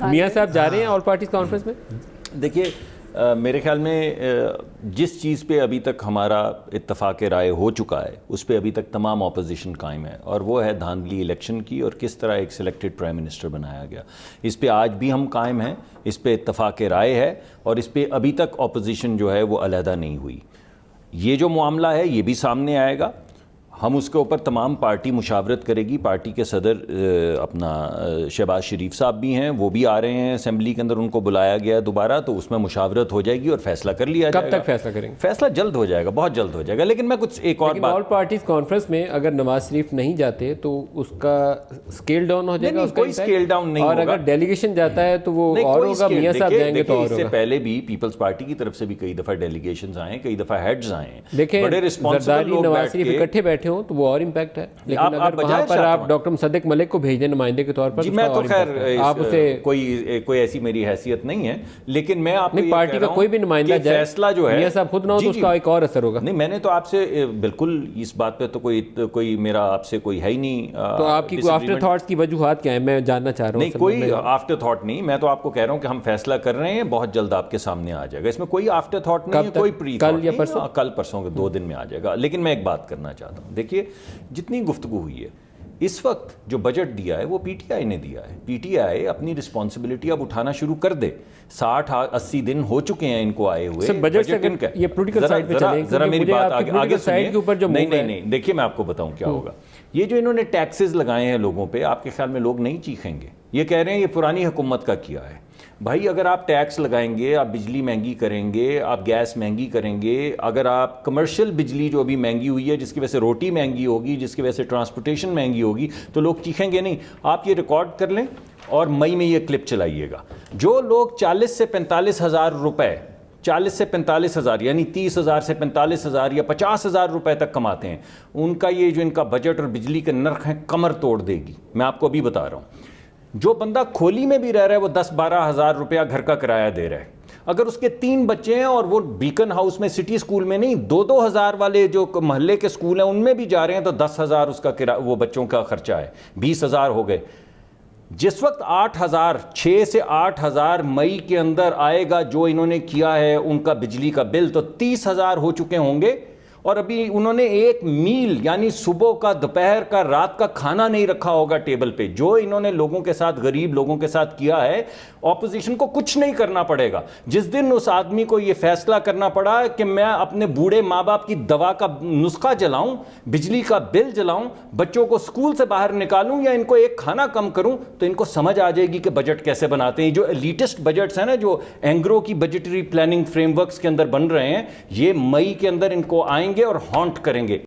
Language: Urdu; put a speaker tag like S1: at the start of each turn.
S1: میاں صاحب جا رہے ہیں آل پارٹیز کانفرنس میں؟
S2: دیکھیے میرے خیال میں جس چیز پہ ابھی تک ہمارا اتفاق رائے ہو چکا ہے اس پہ ابھی تک تمام اپوزیشن قائم ہے، اور وہ ہے دھاندلی الیکشن کی اور کس طرح ایک سلیکٹڈ پرائم منسٹر بنایا گیا۔ اس پہ آج بھی ہم قائم ہیں، اس پہ اتفاق رائے ہے، اور اس پہ ابھی تک اپوزیشن جو ہے وہ علیحدہ نہیں ہوئی۔ یہ جو معاملہ ہے یہ بھی سامنے آئے گا، ہم اس کے اوپر تمام پارٹی مشاورت کرے گی۔ پارٹی کے صدر اپنا شہباز شریف صاحب بھی ہیں، وہ بھی آ رہے ہیں اسمبلی کے اندر، ان کو بلایا گیا ہے دوبارہ، تو اس میں مشاورت ہو جائے گی اور فیصلہ کر لیا جائے گا۔
S1: کب تک فیصلہ کریں گے؟
S2: فیصلہ جلد ہو جائے گا، بہت جلد ہو جائے گا۔ لیکن میں کچھ ایک اور بات،
S1: آل پارٹیز کانفرنس میں اگر نواز شریف نہیں جاتے تو اس کا اسکیل ڈاؤن ہو جائے گا؟
S2: کوئی اسکیل ڈاؤن نہیں
S1: اور
S2: ہوگا۔
S1: اگر ڈیلیگیشن جاتا ہے تو وہ اور ہوگا، میاں صاحب جائیں گے تو اور
S2: اس سے
S1: ہوگا۔
S2: پہلے بھی پیپلز پارٹی کی طرف سے بھی کئی دفعہ ڈیلیگیشنز آئے ہیں، کئی دفعہ ہیڈز آئے ہیں،
S1: دیکھیں
S2: بڑے رسپانسبل
S1: زرداری
S2: لوگ
S1: نواز
S2: بیٹھ
S1: شریف
S2: کے۔
S1: اکٹھے بیٹھے ہوں تو وہ اور امپیکٹ ہے، لیکن
S2: آپ
S1: اگر وہاں پر آپ ڈاکٹر مصدق ملک کو بھیج دیں نمائندے کے طور پر،
S2: جی میں تو خیر
S1: آپ اسے
S2: کوئی ایسی میری حیثیت نہیں ہے، لیکن میں آپ کو یہ
S1: پارٹی
S2: کہہ
S1: کا
S2: رہا
S1: کوئی بھی
S2: ہوں
S1: نمائندہ
S2: کہ
S1: جائے،
S2: فیصلہ جو ہے
S1: میاں صاحب خود نہ ہو تو اس کا ایک اور اثر ہوگا۔
S2: نہیں، میں نے تو آپ سے بالکل اس بات پہ تو کوئی میرا آپ سے کوئی ہے ہی نہیں۔
S1: تو آپ کی کوئی آفٹر تھاٹس کی وجوہات کیا ہیں؟ میں جاننا چاہ رہا ہوں۔
S2: نہیں، کوئی آفٹر تھاٹ نہیں، میں تو آپ کو کہہ رہا ہوں کہ ہم فیصلہ کر رہے ہیں، بہت جلد آپ کے سامنے آ جائے گا۔ اس میں کوئی آفٹر تھاٹ نہیں ہے، کوئی پری تھاٹ نہیں۔ کل یا پرسوں؟ کل پرسوں کے 2 دن میں آ جائے گا۔ لیکن میں ایک بات کرنا چاہتا ہوں، دیکھیے جتنی گفتگو ہوئی ہے اس وقت، جو بجٹ دیا ہے وہ پی ٹی آئی نے دیا ہے۔ پی ٹی آئی اپنی رسپانسبلٹی اب اٹھانا شروع کر دے۔ 60-80 دن ہو چکے ہیں ان کو آئے ہوئے۔
S1: بجٹ سے یہ پولیٹیکل سائیڈ پہ چلیں،
S2: ذرا میری بات آگے
S1: سائیڈ کے اوپر جو
S2: نہیں، دیکھیے میں آپ کو بتاؤں کیا ہوگا۔ یہ جو انہوں نے ٹیکسز لگائے ہیں لوگوں پہ، آپ کے خیال میں لوگ نہیں چیخیں گے؟ یہ کہہ رہے ہیں یہ پرانی حکومت کا کیا ہے۔ بھائی اگر آپ ٹیکس لگائیں گے، آپ بجلی مہنگی کریں گے، آپ گیس مہنگی کریں گے، اگر آپ کمرشل بجلی جو ابھی مہنگی ہوئی ہے، جس کی وجہ سے روٹی مہنگی ہوگی، جس کی وجہ سے ٹرانسپورٹیشن مہنگی ہوگی، تو لوگ چیخیں گے نہیں؟ آپ یہ ریکارڈ کر لیں اور مئی میں یہ کلپ چلائیے گا۔ جو لوگ 40 سے 45 ہزار روپے، 40 سے 45 ہزار یعنی 30 ہزار سے 45 ہزار یا 50 ہزار روپے تک کماتے ہیں، ان کا یہ جو ان کا بجٹ اور بجلی کے نرخ ہیں کمر توڑ دے گی۔ میں آپ کو ابھی بتا رہا ہوں، جو بندہ کھولی میں بھی رہ رہا ہے وہ 10-12 ہزار روپیہ گھر کا کرایہ دے رہا ہے، اگر اس کے 3 بچے ہیں اور وہ بیکن ہاؤس میں سٹی سکول میں نہیں، 2-2 ہزار والے جو محلے کے سکول ہیں ان میں بھی جا رہے ہیں، تو 10 ہزار اس کا وہ بچوں کا خرچہ ہے، 20 ہزار ہو گئے۔ جس وقت 6 سے 8 ہزار مئی کے اندر آئے گا جو انہوں نے کیا ہے ان کا بجلی کا بل، تو 30 ہزار ہو چکے ہوں گے، اور ابھی انہوں نے ایک میل یعنی صبح کا، دوپہر کا، رات کا کھانا نہیں رکھا ہوگا ٹیبل پہ۔ جو انہوں نے لوگوں کے ساتھ، غریب لوگوں کے ساتھ کیا ہے، اپوزیشن کو کچھ نہیں کرنا پڑے گا۔ جس دن اس آدمی کو یہ فیصلہ کرنا پڑا کہ میں اپنے بوڑھے ماں باپ کی دوا کا نسخہ جلاؤں، بجلی کا بل جلاؤں، بچوں کو سکول سے باہر نکالوں، یا ان کو ایک کھانا کم کروں، تو ان کو سمجھ آ جائے گی کہ بجٹ کیسے بناتے ہیں۔ جو ایلیٹسٹ بجٹس ہیں نا، جو اینگرو کی بجٹری پلاننگ فریم ورکس کے اندر بن رہے ہیں، یہ مئی کے اندر ان کو آئیں گے اور ہانٹ کریں گے۔